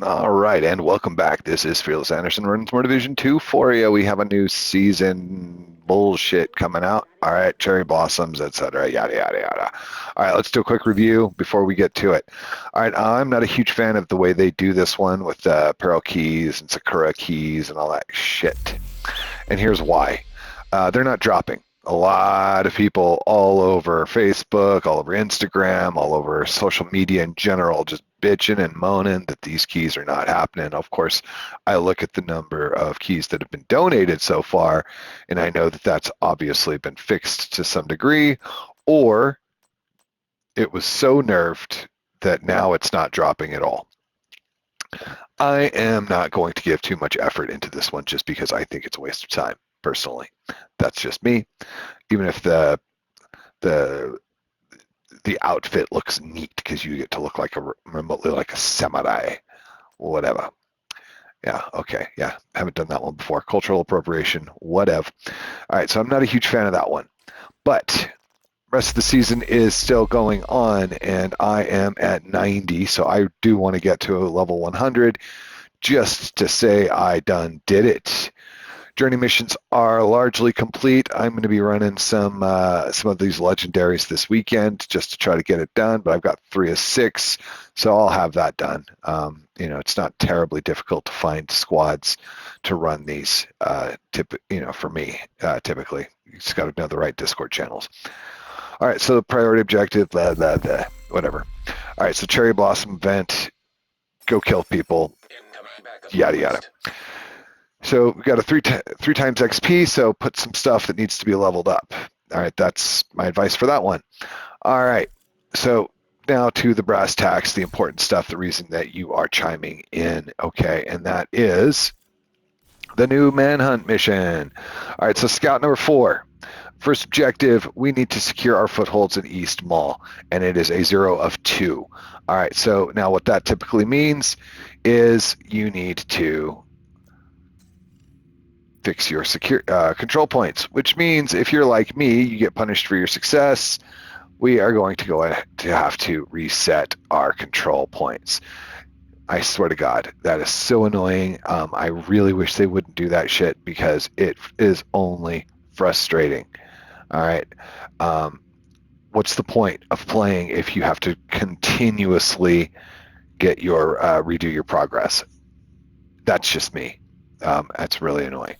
All right, and welcome back. This is Fearless Anderson running more Division 2 for you. We have a new season bullshit coming out. All right, cherry blossoms, etc. Yada, yada, yada. All right, let's do a quick review before we get to it. All right, I'm not a huge fan of the way they do this one with Peril keys and Sakura keys and all that shit. And here's why. They're not dropping. A lot of people all over Facebook, all over Instagram, all over social media in general, just bitching and moaning that these keys are not happening. Of course, I look at the number of keys that have been donated so far, and I know that that's obviously been fixed to some degree, or it was so nerfed that now it's not dropping at all. I am not going to give too much effort into this one just because I think it's a waste of time, personally. That's just me. Even if the outfit looks neat because you get to look like remotely like a samurai, whatever. Yeah, okay, yeah, haven't done that one before. Cultural appropriation, whatever. All right, so I'm not a huge fan of that one, but rest of the season is still going on, and I am at 90, so I do want to get to a level 100 just to say I done did it. Journey missions are largely complete. I'm going to be running some of these legendaries this weekend just to try to get it done, but I've got 3 of 6, so I'll have that done. It's not terribly difficult to find squads to run these, for me, typically. You just got to know the right Discord channels. All right, so the priority objective, blah, blah, blah, whatever. All right, so Cherry Blossom event, go kill people, yada, yada. So we got a three times XP, so put some stuff that needs to be leveled up. All right, that's my advice for that one. All right, so now to the brass tacks, the important stuff, the reason that you are chiming in, okay, and that is the new manhunt mission. All right, so scout number 4. First objective, we need to secure our footholds in East Mall, and it is a 0 of 2. All right, so now what that typically means is you need to fix your control points, which means if you're like me, you get punished for your success. We are going to have to reset our control points. I swear to God, that is so annoying. I really wish they wouldn't do that shit because it is only frustrating. All right. What's the point of playing if you have to continuously redo your progress? That's just me. That's really annoying.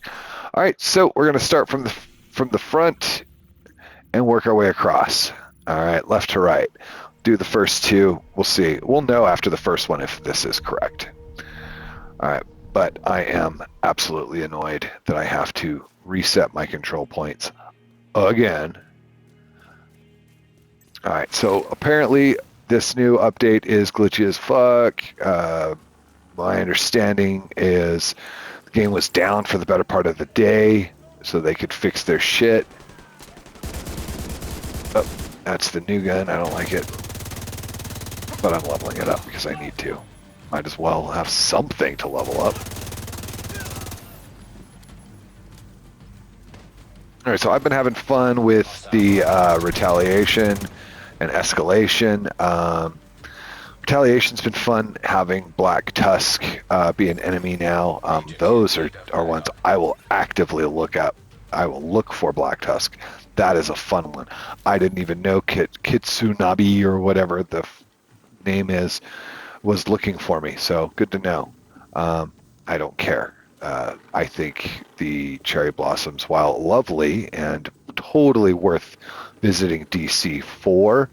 All right, so we're going to start from the front and work our way across. All right, left to right. Do the first 2. We'll see. We'll know after the first one if this is correct. All right, but I am absolutely annoyed that I have to reset my control points again. All right, so apparently this new update is glitchy as fuck. My understanding is the game was down for the better part of the day, so they could fix their shit. Oh, that's the new gun. I don't like it. But I'm leveling it up because I need to. Might as well have something to level up. All right, so I've been having fun with the retaliation and escalation. Retaliation's been fun having Black Tusk be an enemy now. Those are ones I will actively look at. I will look for Black Tusk. That is a fun one. I didn't even know Kitsunabe or whatever the name is was looking for me, so good to know. I don't care. I think the cherry blossoms, while lovely and totally worth visiting DC for,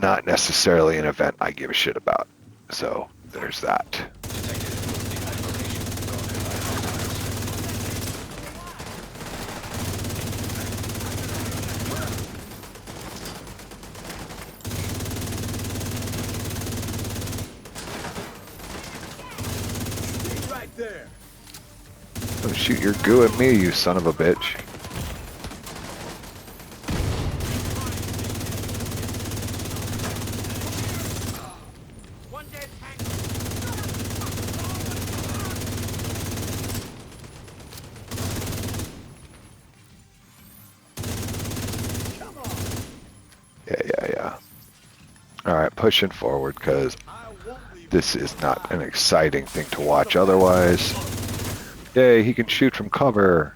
not necessarily an event I give a shit about. So there's that. Right there. Don't shoot your goo at me, you son of a bitch. Yeah. All right, pushing forward because this is not an exciting thing to watch otherwise. Yay, he can shoot from cover.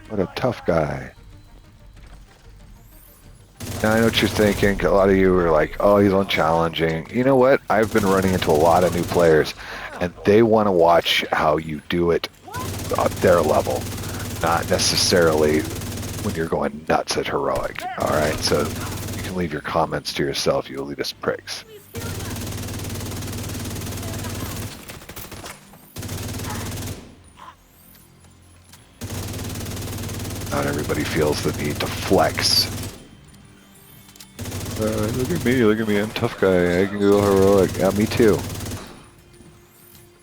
What a tough guy. Now I know what you're thinking. A lot of you are like, oh, he's unchallenging. You know what? I've been running into a lot of new players, and they want to watch how you do it at their level, not necessarily when you're going nuts at heroic. All right, so you can leave your comments to yourself, you elitist pricks. Not everybody feels the need to flex. Look at me, I'm a tough guy, I can go heroic. Yeah, me too.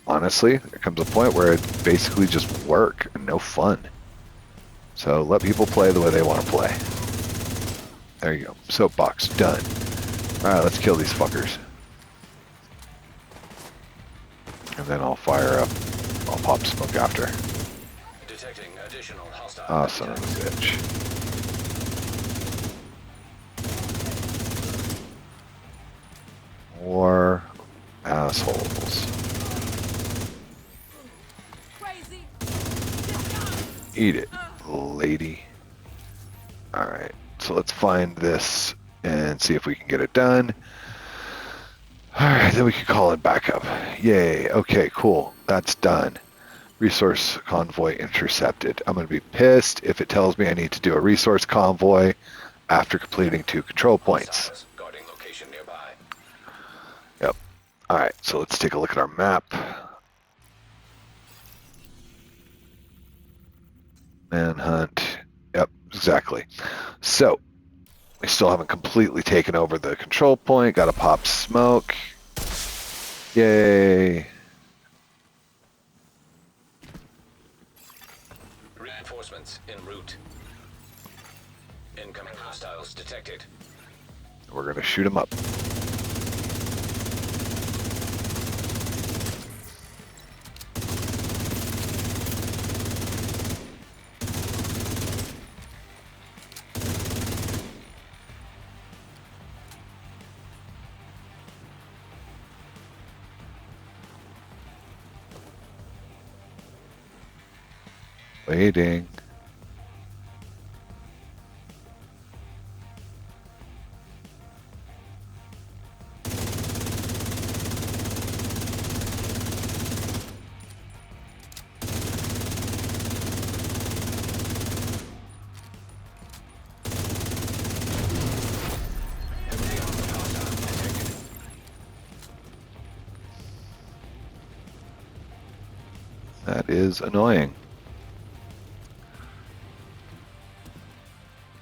Honestly, there comes a point where it's basically just work and no fun. So let people play the way they want to play. There you go. Soapbox, done. Alright, let's kill these fuckers. And then I'll fire up, I'll pop smoke after. Detecting additional hostile. Ah, son of a bitch. More assholes. Eat it, lady. Alright, so let's find this and see if we can get it done. Alright, then we can call it backup. Yay, okay, cool. That's done. Resource convoy intercepted. I'm going to be pissed if it tells me I need to do a resource convoy after completing 2 control points. Guarding location nearby. Yep. Alright, so let's take a look at our map. Manhunt. Yep, exactly. So, we still haven't completely taken over the control point. Got to pop smoke. Yay. Reinforcements en route. Incoming hostiles detected. We're going to shoot them up. Waiting. That is annoying.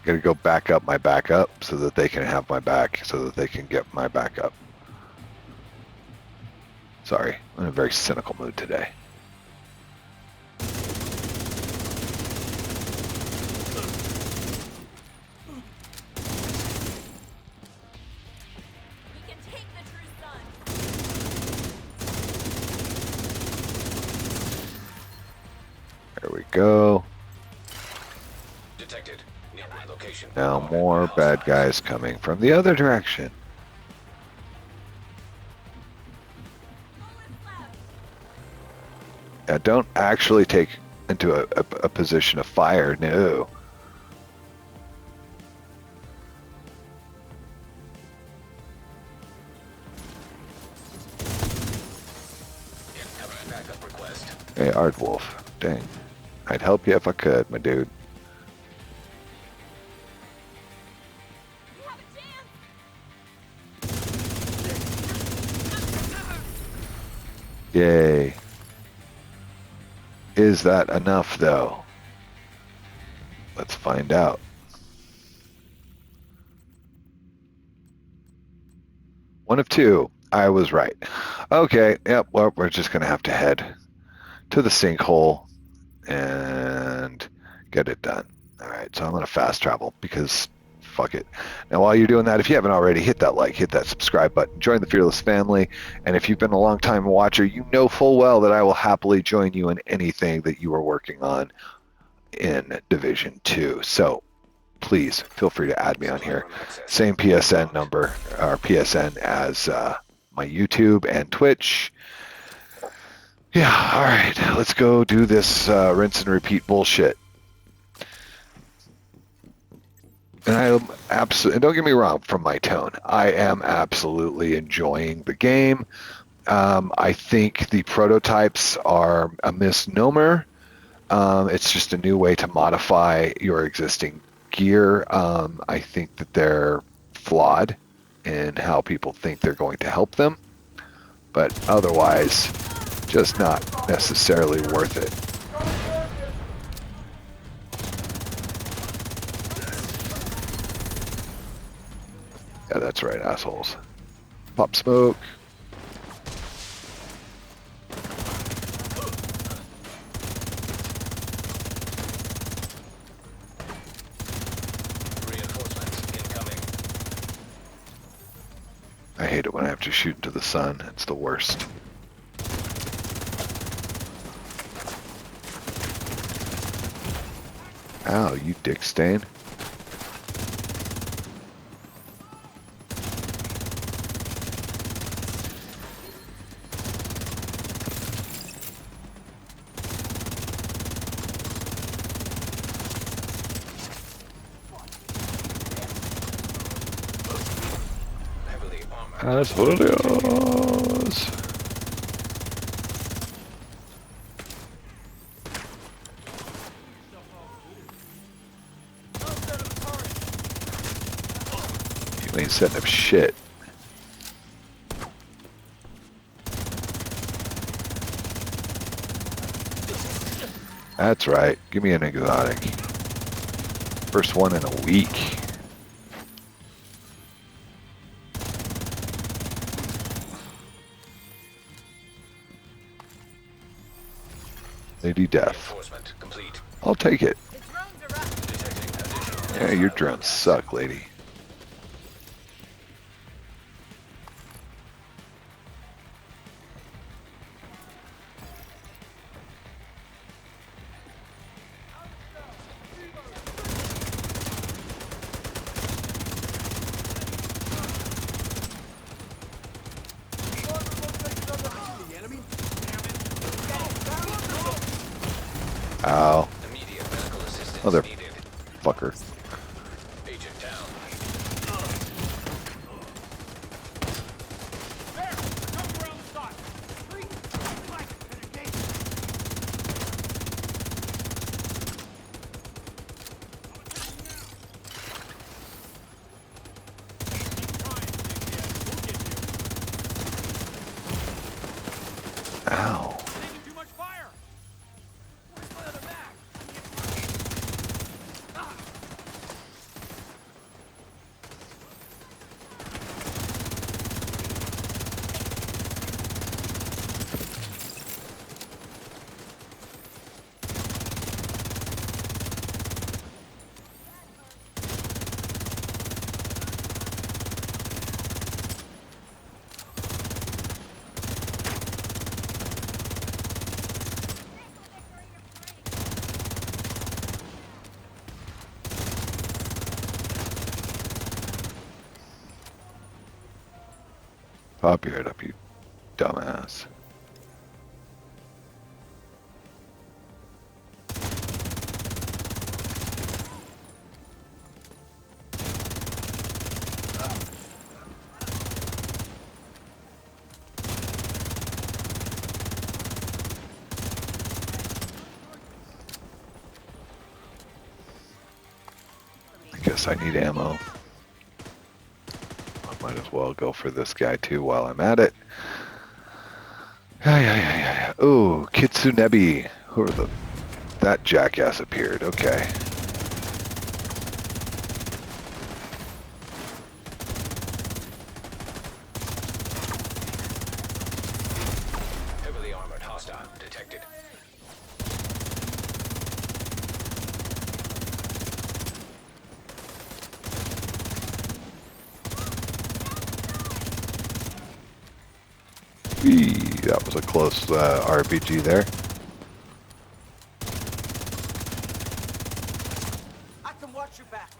Gotta go back up my backup so that they can have my back, so that they can get my backup. Sorry, I'm in a very cynical mood today. There we go. Detected. Nearby location. Now more bad guys coming from the other direction. Yeah, don't actually take into a position of fire, no. Incoming backup request. Hey, Aardwolf, dang. I'd help you if I could, my dude. Yay. Is that enough, though? Let's find out. One of two. I was right. Okay, yep, well, we're just going to have to head to the sinkhole and get it done. All right, so I'm going to fast travel because fuck it. Now, while you're doing that, if you haven't already, hit that like, hit that subscribe button, join the Fearless family, and if you've been a long-time watcher, you know full well that I will happily join you in anything that you are working on in Division 2. So please feel free to add me on here. Same PSN number, or PSN as my YouTube and Twitch. Yeah, all right, let's go do this rinse and repeat bullshit. And I am absolutely, and don't get me wrong from my tone, I am absolutely enjoying the game. I think the prototypes are a misnomer. It's just a new way to modify your existing gear. I think that they're flawed in how people think they're going to help them, but otherwise, just not necessarily worth it. Yeah, that's right, assholes. Pop smoke. Reinforcements incoming. I hate it when I have to shoot into the sun. It's the worst. Ow, you dick stain. Heavily armored. That's what it is. You ain't setting up shit. That's right. Give me an exotic. First one in a week. Lady Death. Reinforcement complete. I'll take it. The drones are up. Detecting additional. Yeah, your drones suck, lady. Ow. Immediate medical assistance Mother needed. fucker. Agent down. Ow. Pop your head up, you dumbass. I guess I need ammo. I might as well go for this guy too while I'm at it. Ooh, Kitsunebi. Who are the... That jackass appeared. Okay. Heavily armored hostile detected. Eee, that was a close RPG there. I can watch your back.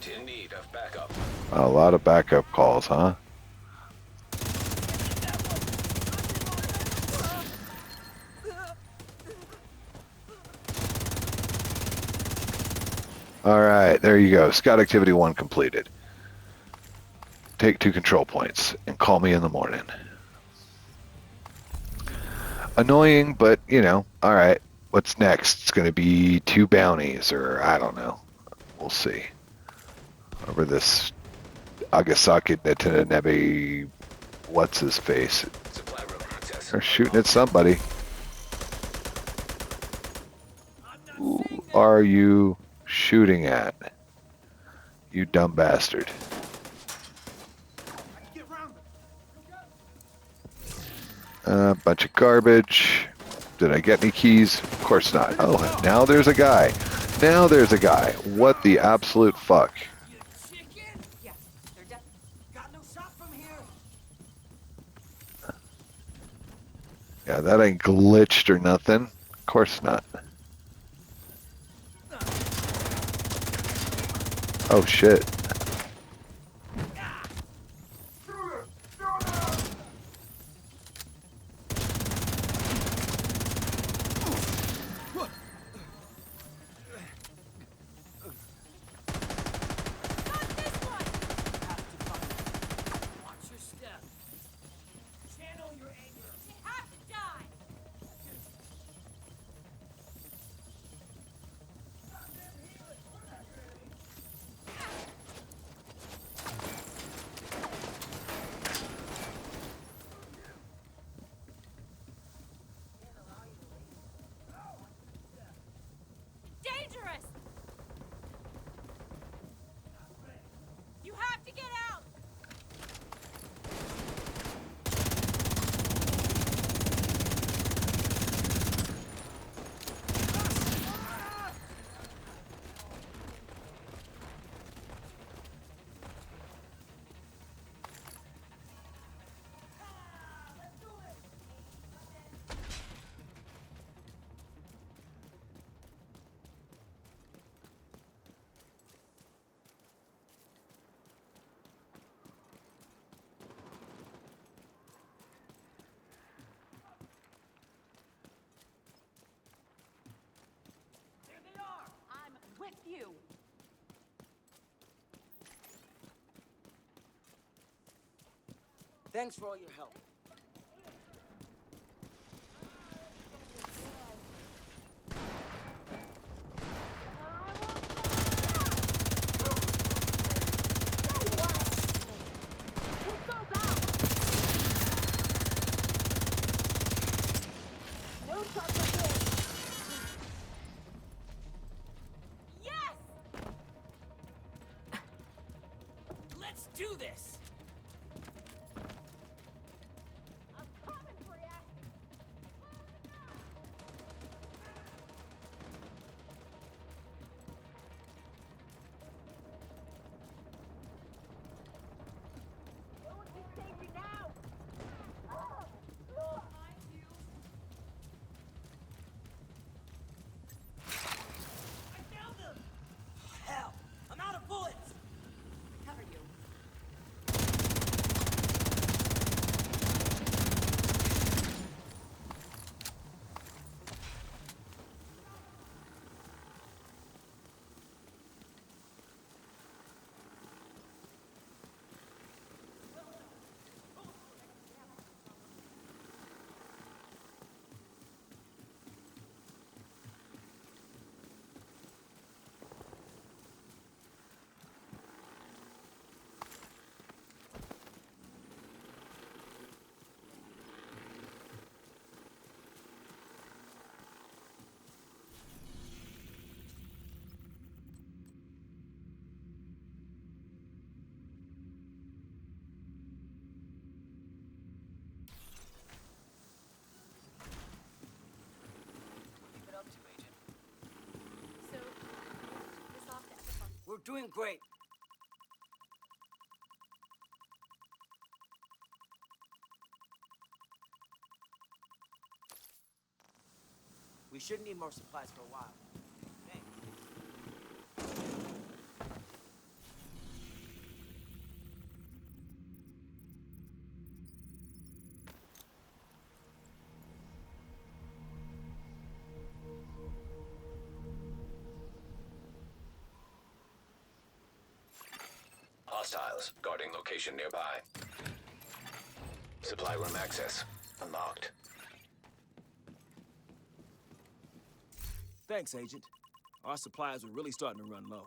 Agent in need of backup. A lot of backup calls, huh? All right, there you go. Scout activity 1 completed. Take 2 control points and call me in the morning. Annoying, but you know, all right. What's next? It's going to be 2 bounties, or I don't know. We'll see. Over this Agasaki Netanebe, what's his face? Supply room access. They're shooting at somebody. Who are you shooting at? You dumb bastard. Bunch of garbage. Did I get any keys? Of course not. Oh, now there's a guy. Now there's a guy. What the absolute fuck? Chicken? Yeah, they're dead. Got no shot from here. Yeah, that ain't glitched or nothing. Of course not. Oh shit. Watch your step. Channel your anger. You have to die. Dangerous. You have to get out. There they are. I'm with you. Thanks for all your help. Yes! Let's do this! I'm coming for ya! No one can save you now! Behind you! I found them! Hell! I'm out of bullets! Cover you. Keep it up to, Agent. So, this off to Epicon. We're doing great. We should need more supplies for a while. Thanks. Hostiles guarding location nearby. Supply room access unlocked. Thanks, Agent. Our supplies are really starting to run low.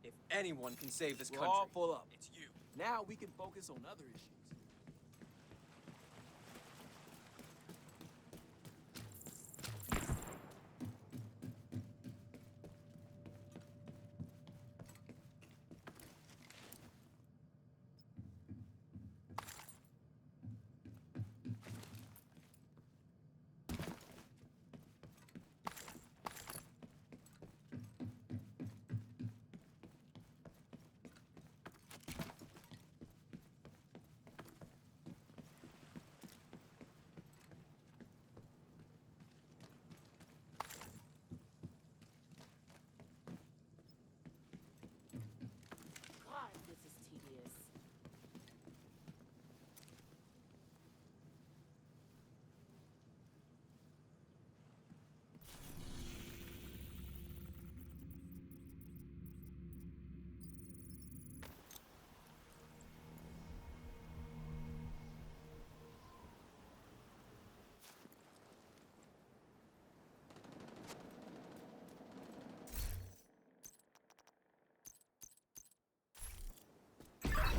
If anyone can save this We're country, all full up. it's you. Now we can focus on other issues. God, this is tedious.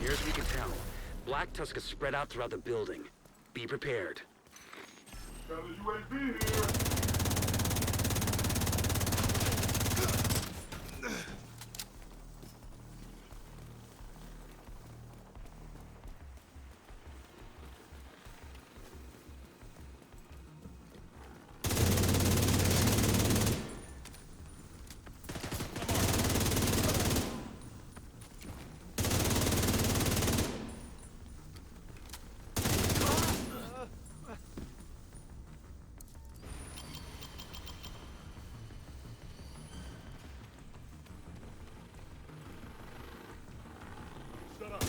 Near as we can tell, Black Tusk is spread out throughout the building. Be prepared. Got a UAV here. Shut up.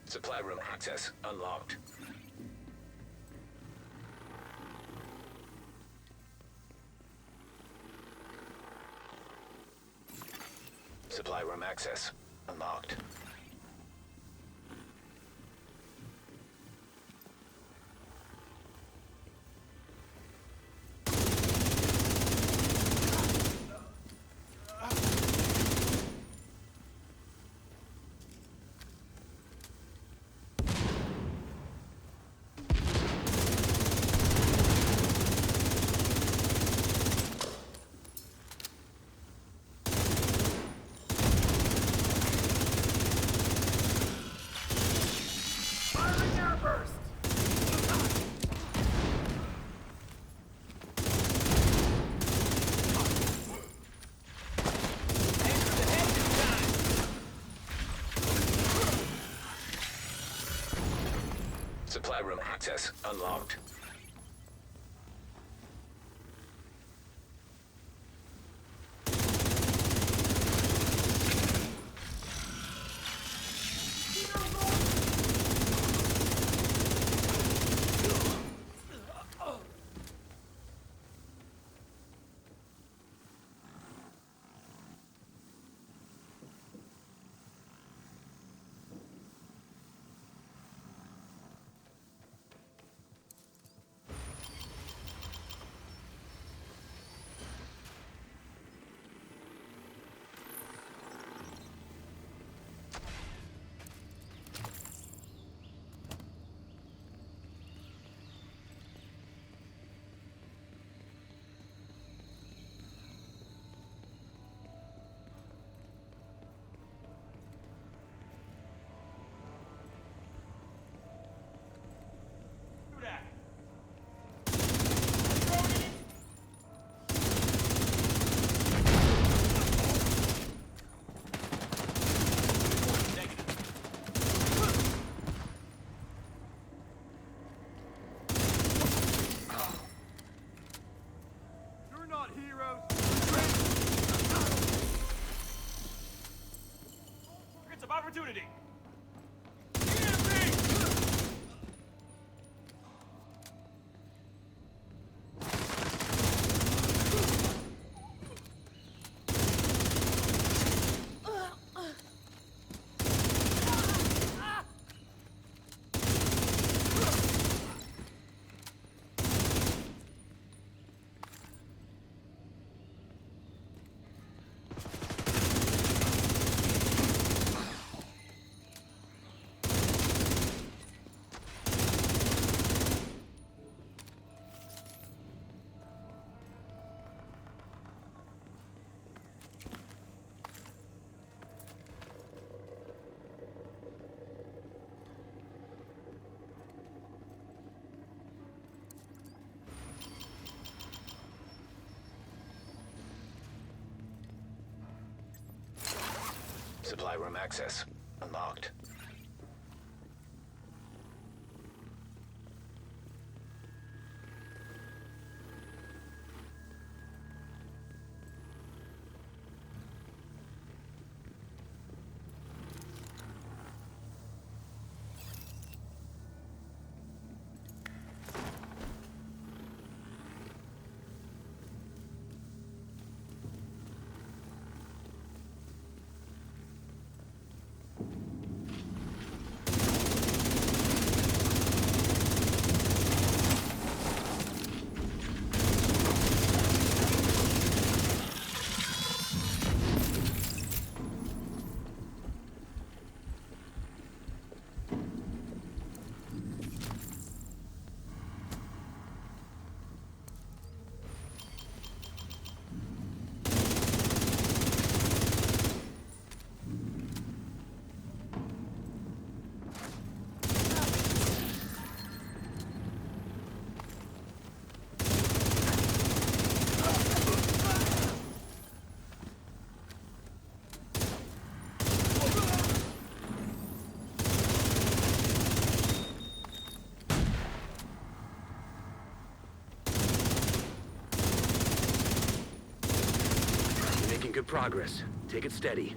Supply room access unlocked. Supply room access unlocked. Supply room access unlocked. opportunity! Supply room access unlocked. Making good progress. Take it steady.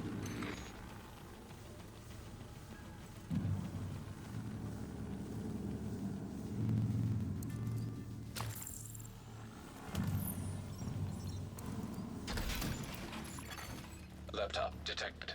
Laptop detected.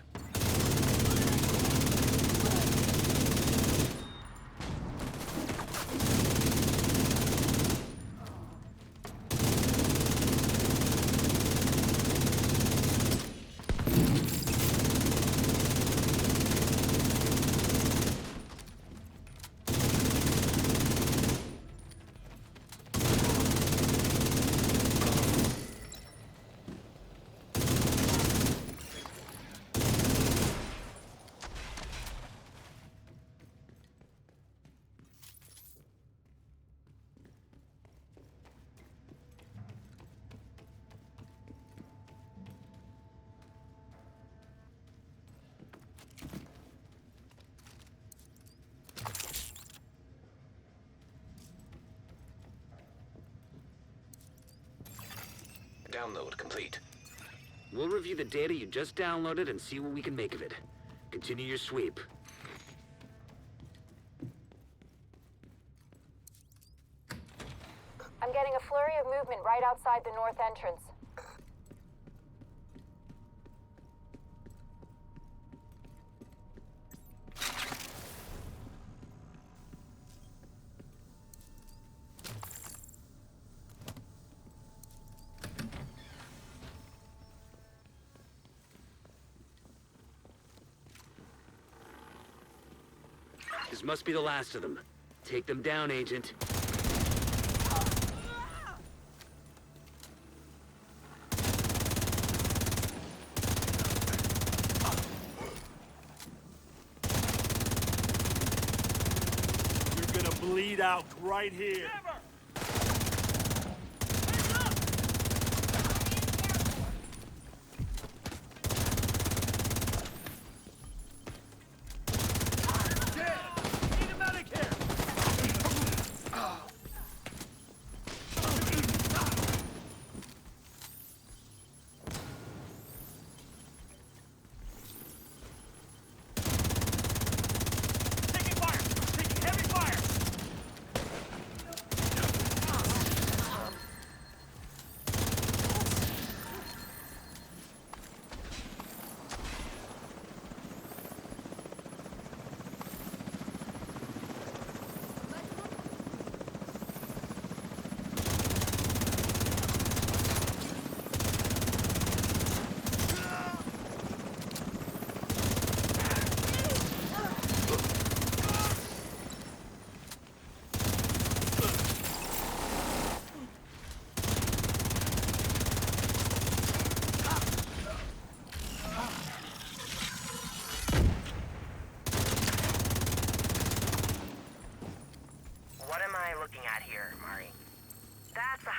Download complete. We'll review the data you just downloaded and see what we can make of it. Continue your sweep. I'm getting a flurry of movement right outside the north entrance. This must be the last of them. Take them down, Agent. You're gonna bleed out right here.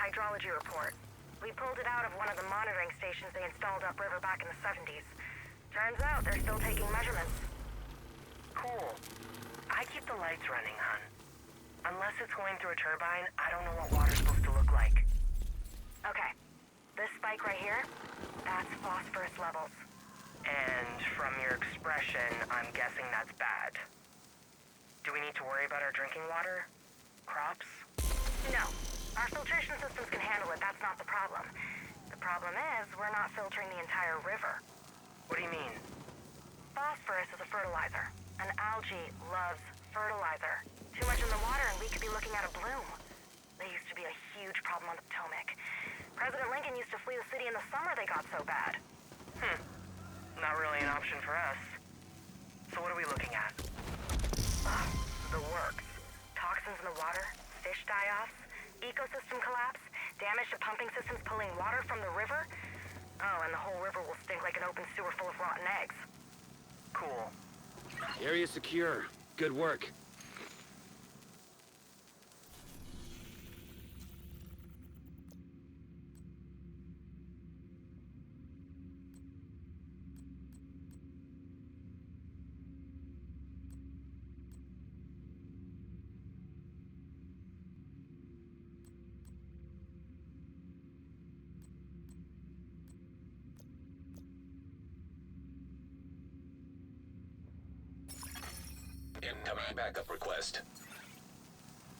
hydrology report. We pulled it out of one of the monitoring stations they installed upriver back in the 70s. Turns out they're still taking measurements. Cool. I keep the lights running, hon. Unless it's going through a turbine, I don't know what water's supposed to look like. Okay. This spike right here, that's phosphorus levels. And from your expression, I'm guessing that's bad. Do we need to worry about our drinking water? Crops? No. Our filtration systems can handle it, that's not the problem. The problem is, we're not filtering the entire river. What do you mean? Phosphorus is a fertilizer. An algae loves fertilizer. Too much in the water and we could be looking at a bloom. They used to be a huge problem on the Potomac. President Lincoln used to flee the city in the summer they got so bad. Not really an option for us. So what are we looking at? The works. Toxins in the water, fish die-offs, ecosystem collapse, damage to pumping systems pulling water from the river. Oh, and the whole river will stink like an open sewer full of rotten eggs. Cool. Area secure. Good work. Incoming backup request.